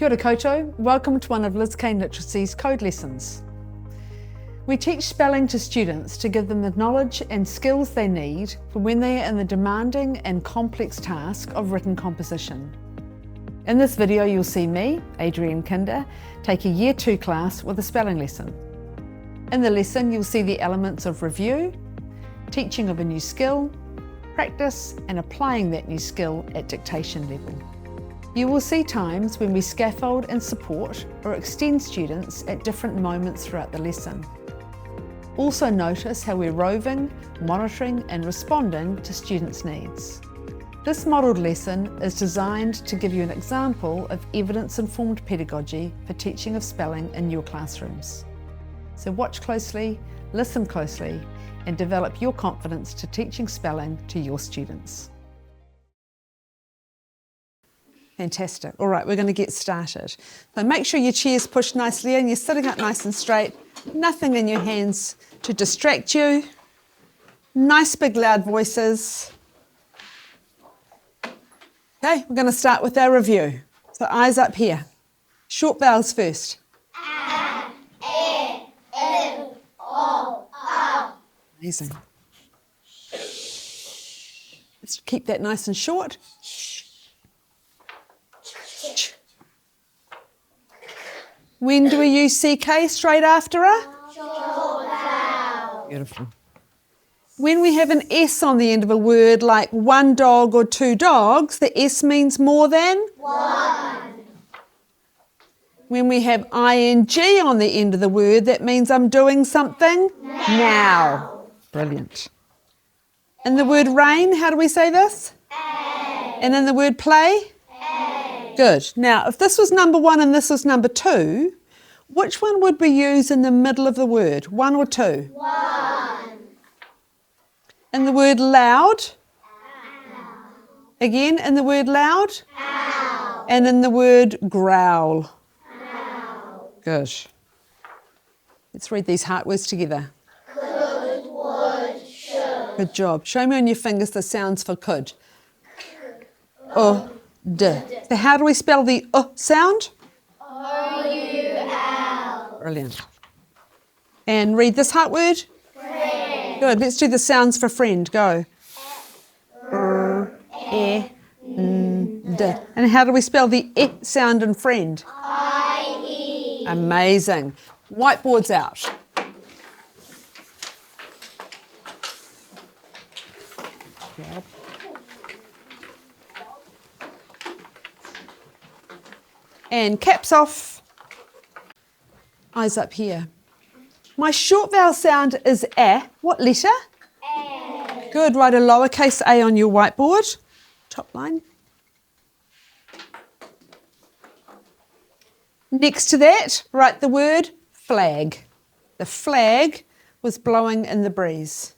Kia ora koutou, welcome to one of Liz Kane Literacy's code lessons. We teach spelling to students to give them the knowledge and skills they need for when they are in the demanding and complex task of written composition. In this video you'll see me, Adrienne Kinder, take a Year 2 class with a spelling lesson. In the lesson you'll see the elements of review, teaching of a new skill, practice and applying that new skill at dictation level. You will see times when we scaffold and support or extend students at different moments throughout the lesson. Also notice how we're roving, monitoring and responding to students' needs. This modelled lesson is designed to give you an example of evidence-informed pedagogy for teaching of spelling in your classrooms. So watch closely, listen closely and develop your confidence to teaching spelling to your students. Fantastic. All right, we're going to get started. So make sure your chair's pushed nicely in, you're sitting up nice and straight, nothing in your hands to distract you. Nice big loud voices. Okay, we're going to start with our review. So eyes up here. Short vowels first. A, E, I, O, U. Amazing. Let's keep that nice and short. When do we use CK straight after a? Short vowel. Beautiful. When we have an S on the end of a word like one dog or two dogs, the S means more than? One. When we have ing on the end of the word, that means I'm doing something now. Brilliant. In the word rain, how do we say this? A. And in the word play? A. Good. Now, if this was number 1 and this was number 2, which one would we use in the middle of the word? 1 or 2? 1. In the word loud? Ow. Again, in the word loud? Ow. And in the word growl? Ow. Good. Let's read these heart words together. Could, would, should. Good job. Show me on your fingers the sounds for could. D. So how do we spell the sound? O-U-L. Brilliant. And read this heart word. Friend. Good. Let's do the sounds for friend. Go. E, N, D. And how do we spell the E sound in friend? I-E. Amazing. Whiteboard's out. Yep. And caps off. Eyes up here. My short vowel sound is A. What letter? A. Good. Write a lowercase a on your whiteboard. Top line. Next to that, write the word flag. The flag was blowing in the breeze.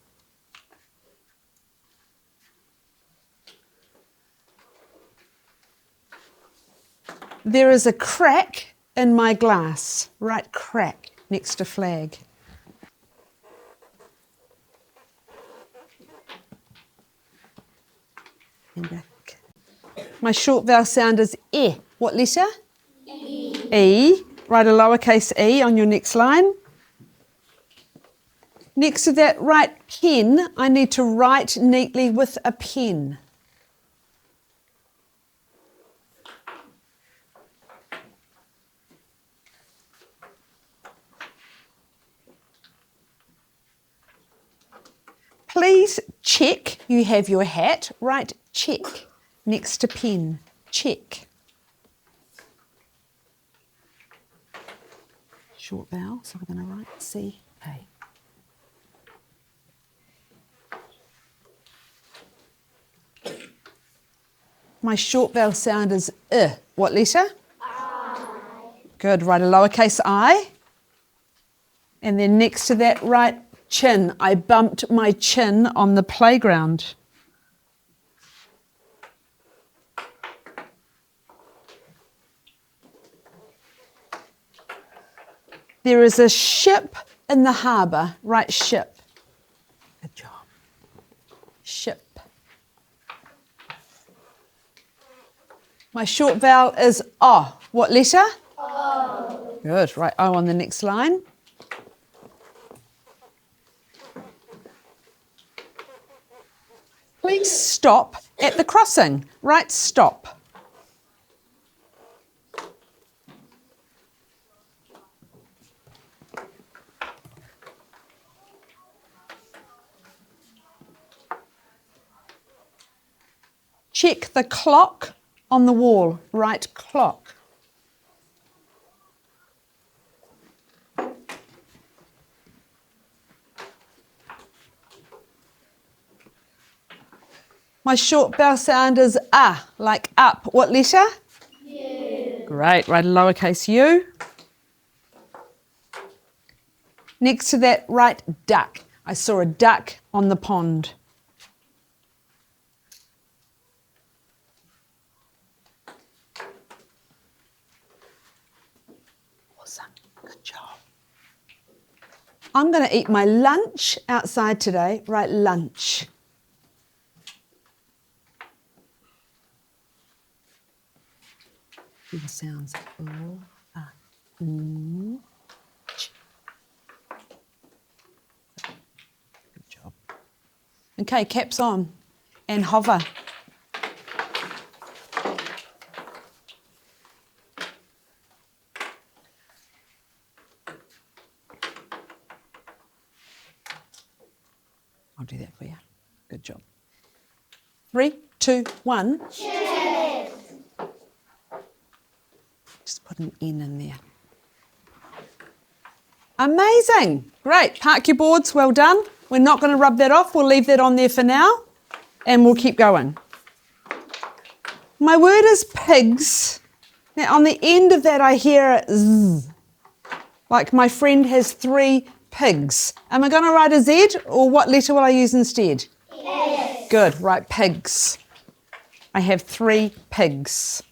There is a crack in my glass. Write crack next to flag. And back. My short vowel sound is E. What letter? E. E. Write a lowercase e on your next line. Next to that, write pen. I need to write neatly with a pen. Please check you have your hat. Write check next to pen. Check. Short vowel, so we're going to write C-A. My short vowel sound is I. What letter? I. Good. Write a lowercase I. And then next to that, write chin. I bumped my chin on the playground. There is a ship in the harbour. Write ship. Good job. Ship. My short vowel is O. What letter? O. Good, right, O on the next line. Please stop at the crossing. Right, stop. Check the clock on the wall. Right, clock. My short vowel sound is like up. What letter? U. Great, write a lowercase u. Next to that, write duck. I saw a duck on the pond. Awesome, good job. I'm going to eat my lunch outside today. Write lunch. The sounds good job. Okay, caps on and hover. I'll do that for you. Good job. 3, 2, 1. Cheers. Just put an N in there. Amazing. Great. Park your boards. Well done. We're not going to rub that off. We'll leave that on there for now and we'll keep going. My word is pigs. Now on the end of that I hear Z. Like my friend has 3 pigs. Am I going to write a Z or what letter will I use instead? Yes. Good. Write pigs. I have 3 pigs.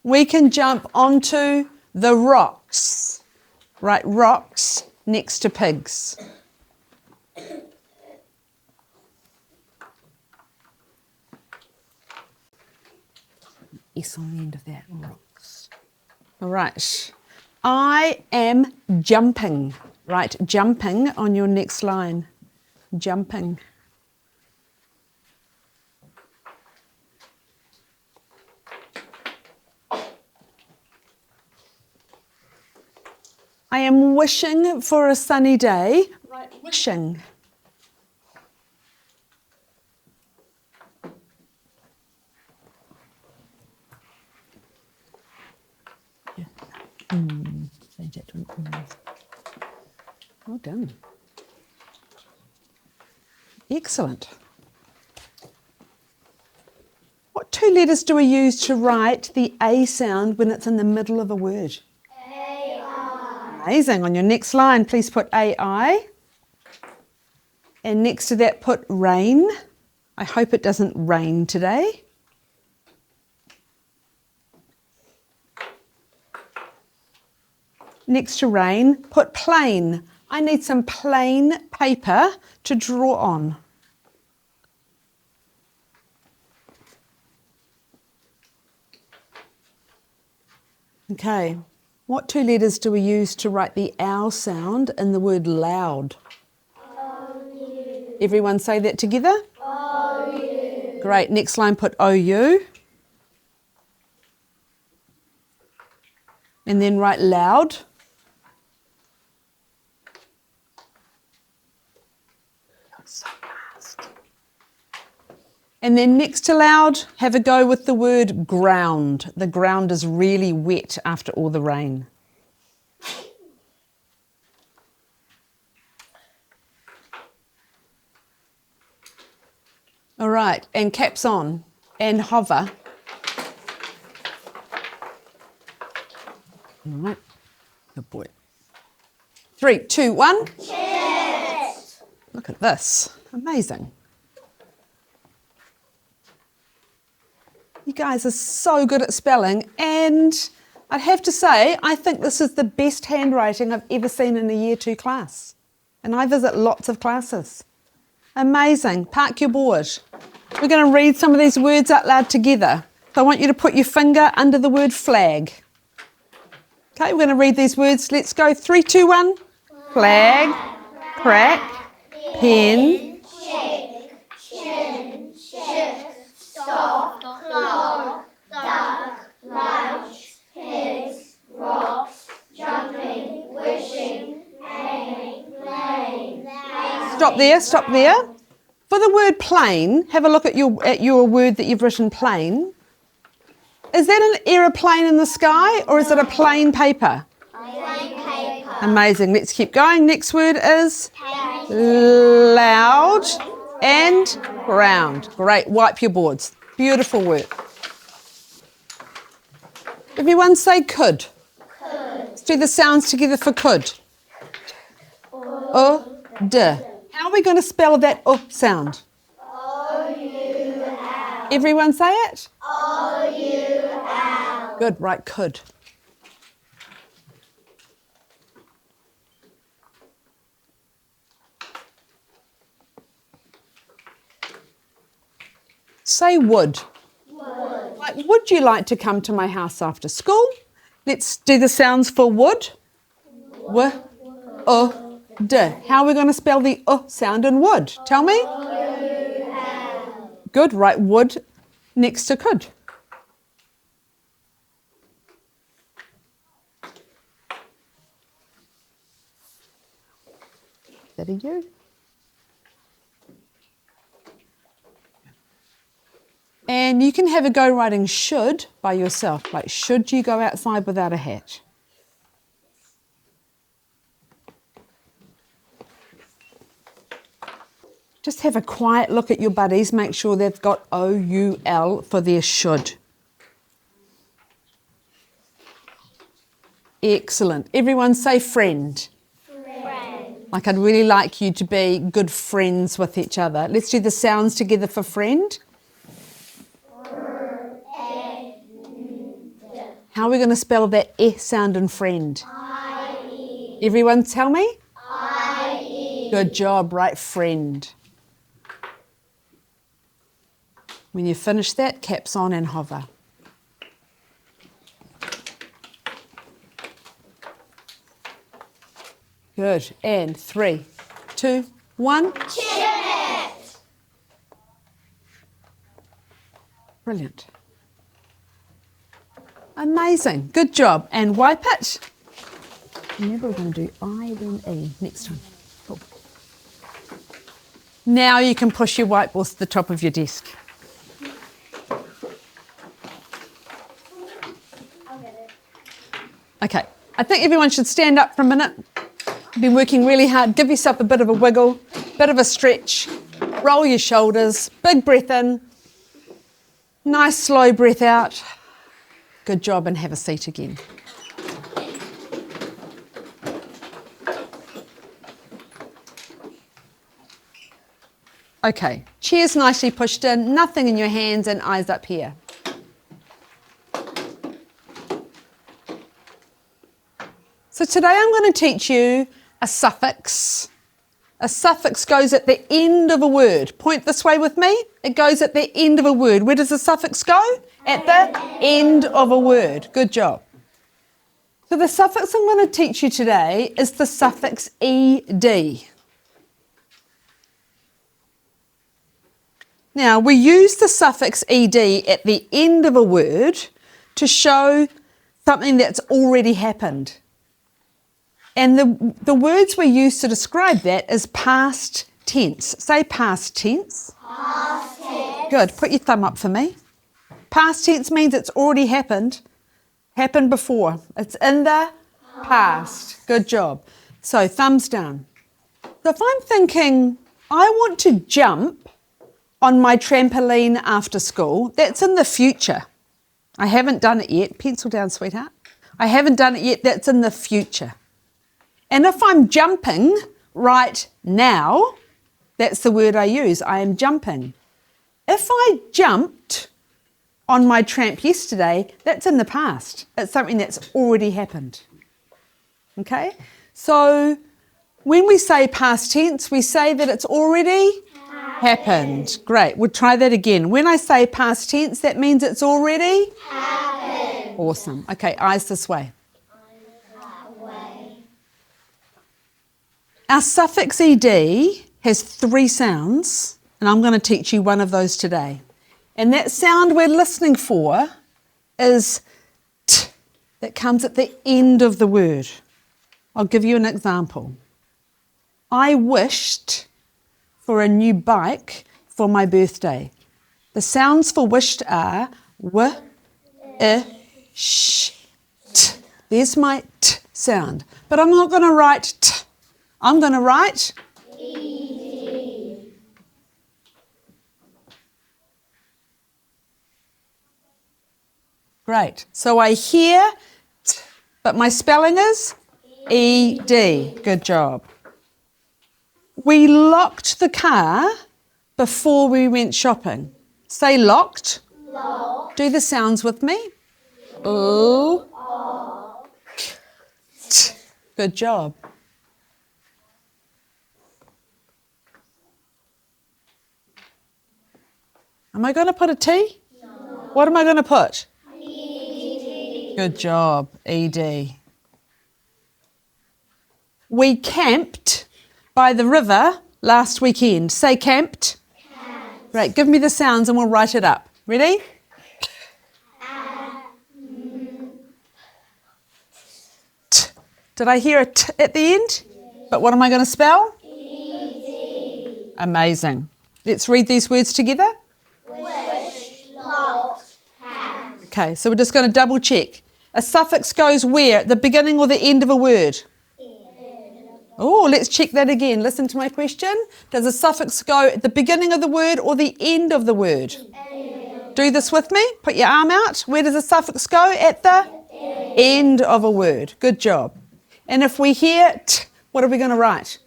We can jump onto the rocks. Right, rocks next to pigs. S on the end of that, rocks. All right. I am jumping. Right, jumping on your next line. Jumping. I am wishing for a sunny day. Right, wishing. Yeah. Change that to an Well done. Excellent. What 2 letters do we use to write the A sound when it's in the middle of a word? Amazing. On your next line, please put AI. And next to that, put rain. I hope it doesn't rain today. Next to rain, put plain. I need some plain paper to draw on. Okay. What 2 letters do we use to write the ow sound in the word loud? O-U. Everyone say that together? O-U. Great. Next line, put O-U. And then write loud. So fast. And then next to loud, have a go with the word ground. The ground is really wet after all the rain. All right, and caps on and hover. All right, good boy. 3, 2, 1. Cheers! Look at this, amazing. You guys are so good at spelling, and I'd have to say, I think this is the best handwriting I've ever seen in a Year 2 class. And I visit lots of classes. Amazing. Park your board. We're going to read some of these words out loud together. So I want you to put your finger under the word flag. Okay, we're going to read these words. Let's go. 3, 2, 1. Flag, crack, pen, shake, chin, shift, stop, clock, duck, lunch, pigs, rocks, jumping, wishing, hanging, playing. Stop there, stop there. For the word plane, have a look at your word that you've written plane. Is that an aeroplane in the sky or is it a plain paper? Plain paper. Amazing. Let's keep going. Next word is loud and ground. Great. Wipe your boards. Beautiful work. Everyone say could. Let's do the sounds together for could. D. How are we going to spell that sound? O-U-L. Everyone say it? O-U-L. Good, right, could. Say would. Would. Like, would you like to come to my house after school? Let's do the sounds for would. W, d. How are we going to spell the sound in would? Tell me. O-U-L. Good, right, would next to could. Is that a you? And you can have a go writing should by yourself, like should you go outside without a hat? Just have a quiet look at your buddies, make sure they've got O-U-L for their should. Excellent. Everyone say friend. Friend. Like I'd really like you to be good friends with each other. Let's do the sounds together for friend. How are we going to spell that sound in friend? I-E. Everyone tell me. I-E. Good job, right, friend. When you finish that, caps on and hover. Good. And 3, 2, 1. Chin it. Brilliant. Amazing. Good job. And wipe it. Remember, we're going to do I, then E next time. Cool. Now you can push your whiteboard to the top of your desk. Okay, I think everyone should stand up for a minute. You've been working really hard. Give yourself a bit of a wiggle, bit of a stretch. Roll your shoulders, big breath in. Nice slow breath out. Good job, and have a seat again. Okay, chairs nicely pushed in, nothing in your hands and eyes up here. So today I'm going to teach you a suffix. A suffix goes at the end of a word. Point this way with me. It goes at the end of a word. Where does the suffix go? At the end of a word. Good job. So the suffix I'm going to teach you today is the suffix ed. Now, we use the suffix ed at the end of a word to show something that's already happened. And the words we use to describe that is past tense. Say past tense. Past tense. Good. Put your thumb up for me. Past tense means it's already happened. Happened before. It's in the past. Good job. So thumbs down. So if I'm thinking, I want to jump on my trampoline after school, that's in the future. I haven't done it yet. Pencil down, sweetheart. I haven't done it yet. That's in the future. And if I'm jumping right now, that's the word I use. I am jumping. If I jumped on my tramp yesterday, that's in the past. It's something that's already happened. Okay? So when we say past tense, we say that it's already Happened. Great. We'll try that again. When I say past tense, that means it's already? Happened. Awesome. Okay, eyes this way. Our suffix ed has 3 sounds, and I'm going to teach you one of those today. And that sound we're listening for is t, that comes at the end of the word. I'll give you an example. I wished for a new bike for my birthday. The sounds for wished are w, I, sh, t. There's my t sound. But I'm not going to write t. I'm going to write ed. Great. So I hear t, but my spelling is ed. Good job. We locked the car before we went shopping. Say locked. Locked. Do the sounds with me. Ooh. T. Good job. Am I going to put a T? No. What am I going to put? ed. Good job, ed. We camped by the river last weekend. Say camped. Camped. Great, give me the sounds and we'll write it up. Ready? T. Did I hear a T at the end? But what am I going to spell? ed. Amazing. Let's read these words together. Wish. Locked. Camped. Okay, so we're just going to double check. A suffix goes where? At the beginning or the end of a word? Oh, let's check that again. Listen to my question. Does a suffix go at the beginning of the word or the end of the word? Do this with me. Put your arm out. Where does a suffix go? At the end of a word. Good job. And if we hear t, what are we going to write?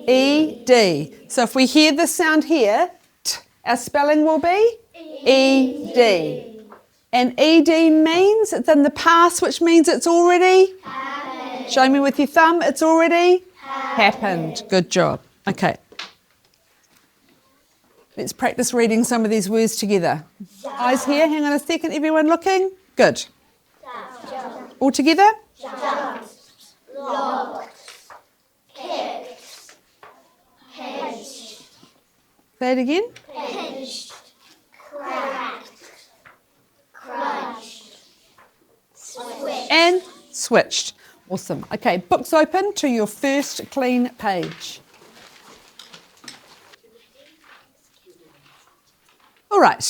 ed. So if we hear this sound here, t, our spelling will be ed. And ed means it's in the past, which means it's already Happened. Show me with your thumb. It's already happened. Good job. Okay. Let's practice reading some of these words together. Eyes here. Hang on a second. Everyone looking? Good. All together? Jumped. Locked. Kicked. Pinched. Say it again. Pinched. Cracked. Crushed. Switched. And switched. Awesome. Okay, books open to your first clean page. All right.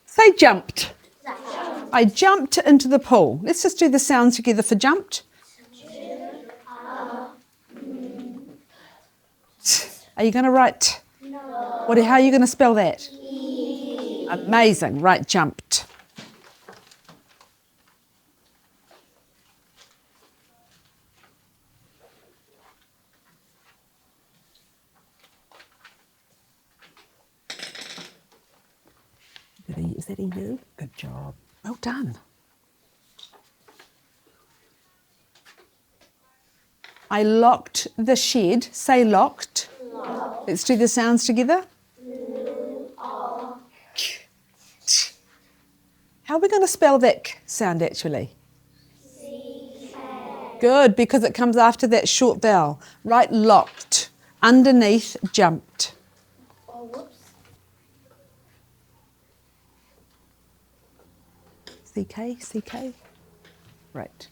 Say jumped. I jumped into the pool. Let's just do the sounds together for jumped. Are you going to write? No. How are you going to spell that? ed. Amazing. Right, jumped. Is that a U? Good job. Well done. I locked the shed. Say locked. Locked. Let's do the sounds together. How are we going to spell that k sound actually? Good, because it comes after that short vowel. Right, locked. Underneath, jumped. Oh, whoops. CK. Right.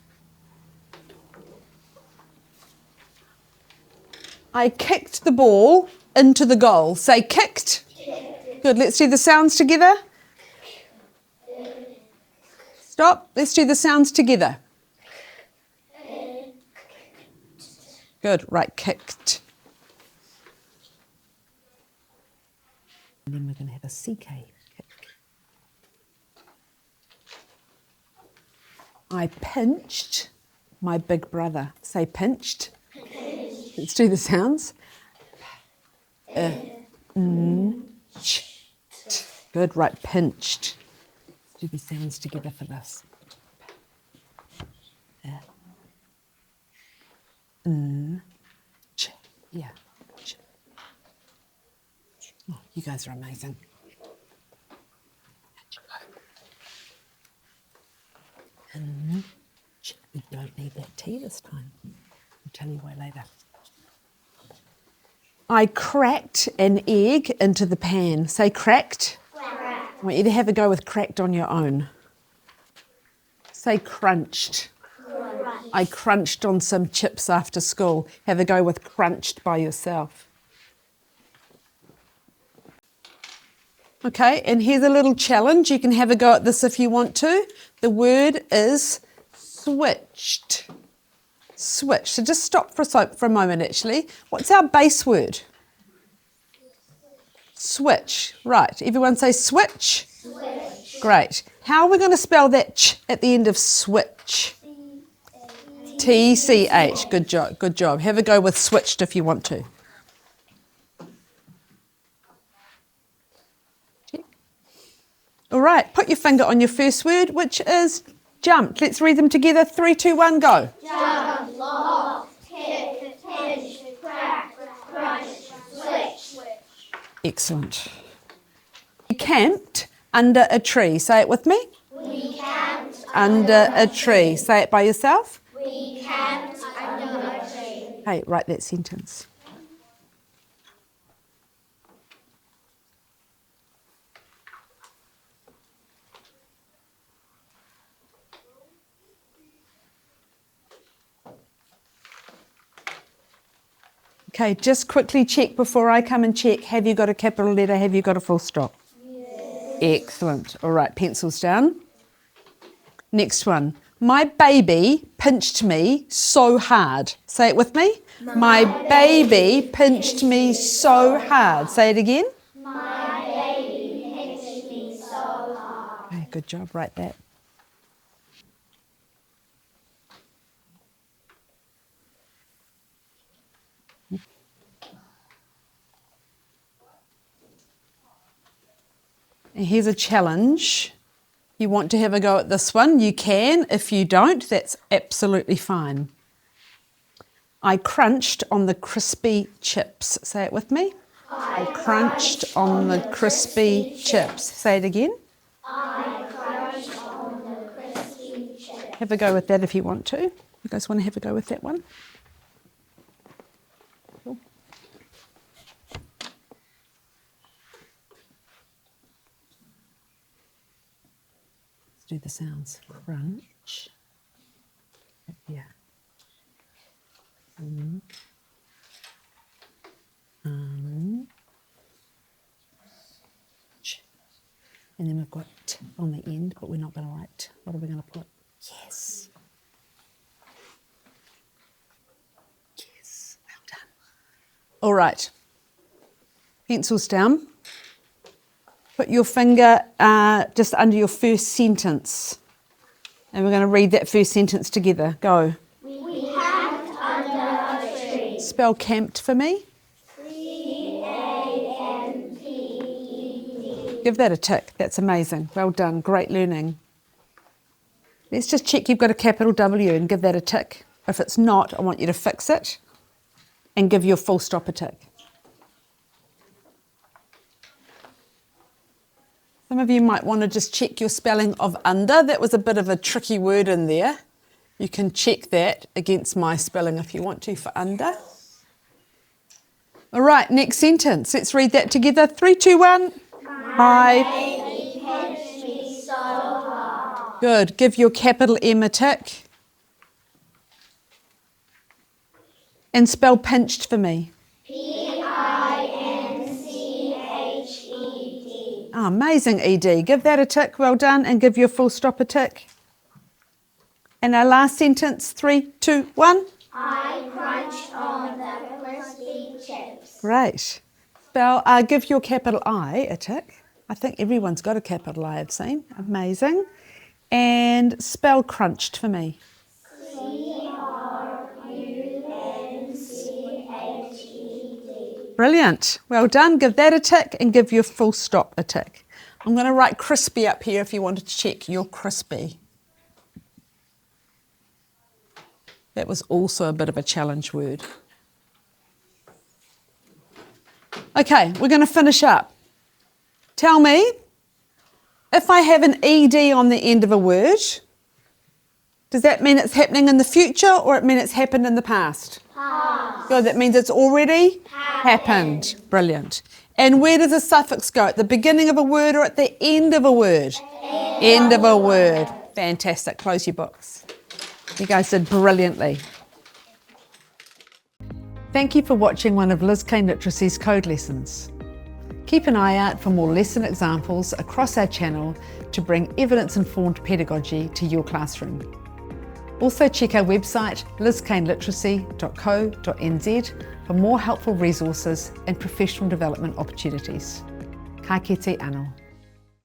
I kicked the ball into the goal. Say kicked. Good, let's do the sounds together. Stop, let's do the sounds together. Good, right, kicked. And then we're going to have a CK. Kick. I pinched my big brother. Say pinched. Let's do the sounds. Good, right, pinched. Let's do the sounds together for this. Yeah. You guys are amazing. And we don't need that tea this time. I'll tell you why later. I cracked an egg into the pan. Say cracked. Cracked. I want you to have a go with cracked on your own. Say crunched. Crunch. I crunched on some chips after school. Have a go with crunched by yourself. Okay, and here's a little challenge. You can have a go at this if you want to. The word is switched. Switch. So just stop for a moment, actually. What's our base word? Switch. Right. Everyone say switch. Switch. Great. How are we going to spell that ch at the end of switch? T-C-H. Good job. Good job. Have a go with switched if you want to. Check. All right. Put your finger on your first word, which is jumped. Let's read them together. 3, 2, 1, go. Jump, loft, hit, pinch, crack, crunch, switch. Excellent. We camped under a tree. Say it with me. We camped Under a tree. Say it by yourself. We camped under a tree. Hey, write that sentence. Okay, just quickly check before I come and check. Have you got a capital letter? Have you got a full stop? Yes. Excellent. All right, pencils down. Next one. My baby pinched me so hard. Say it with me. My baby pinched me so hard. Say it again. My baby pinched me so hard. Okay, good job. Write that. And here's a challenge. You want to have a go at this one, you can. If you don't, that's absolutely fine. I crunched on the crispy chips. Say it with me. I crunched on the crispy chips. Say it again. I crunched on the crispy chips. Have a go with that if you want to. You guys want to have a go with that one? Cool. Do the sounds. Crunch. Yeah. And then we've got t on the end, but we're not going to write t. What are we going to put? Yes. Yes. Well done. All right. Pencils down. Put your finger just under your first sentence. And we're going to read that first sentence together. Go. We camped under a tree. Spell camped for me. C-A-M-P-E-D. Give that a tick. That's amazing. Well done. Great learning. Let's just check you've got a capital W and give that a tick. If it's not, I want you to fix it and give your full stop a tick. Some of you might want to just check your spelling of under. That was a bit of a tricky word in there. You can check that against my spelling if you want to for under. All right, next sentence. Let's read that together. 3, 2, 1. My baby pinched me so hard. Good. Give your capital M a tick. And spell pinched for me. P-I-N-C-H-E-D. Oh, amazing, ED. Give that a tick. Well done. And give your full stop a tick. And our last sentence. 3, 2, 1. I crunched on the crispy chips. Great. Spell, give your capital I a tick. I think everyone's got a capital I, I've seen. Amazing. And spell crunched for me. C-R-U-N-C-H-E-D. Brilliant. Well done. Give that a tick and give your full stop a tick. I'm going to write crispy up here if you wanted to check your crispy. That was also a bit of a challenge word. Okay, we're going to finish up. Tell me, if I have an ED on the end of a word, does that mean it's happening in the future or it means it's happened in the past? Past. Good, that means it's already happened. Brilliant. And where does a suffix go? At the beginning of a word or at the end of a word? End of a word. Fantastic. Close your books. You guys did brilliantly. Thank you for watching one of Liz Kane Literacy's code lessons. Keep an eye out for more lesson examples across our channel to bring evidence-informed pedagogy to your classroom. Also check our website lizkaneliteracy.co.nz for more helpful resources and professional development opportunities. Ka kite anō.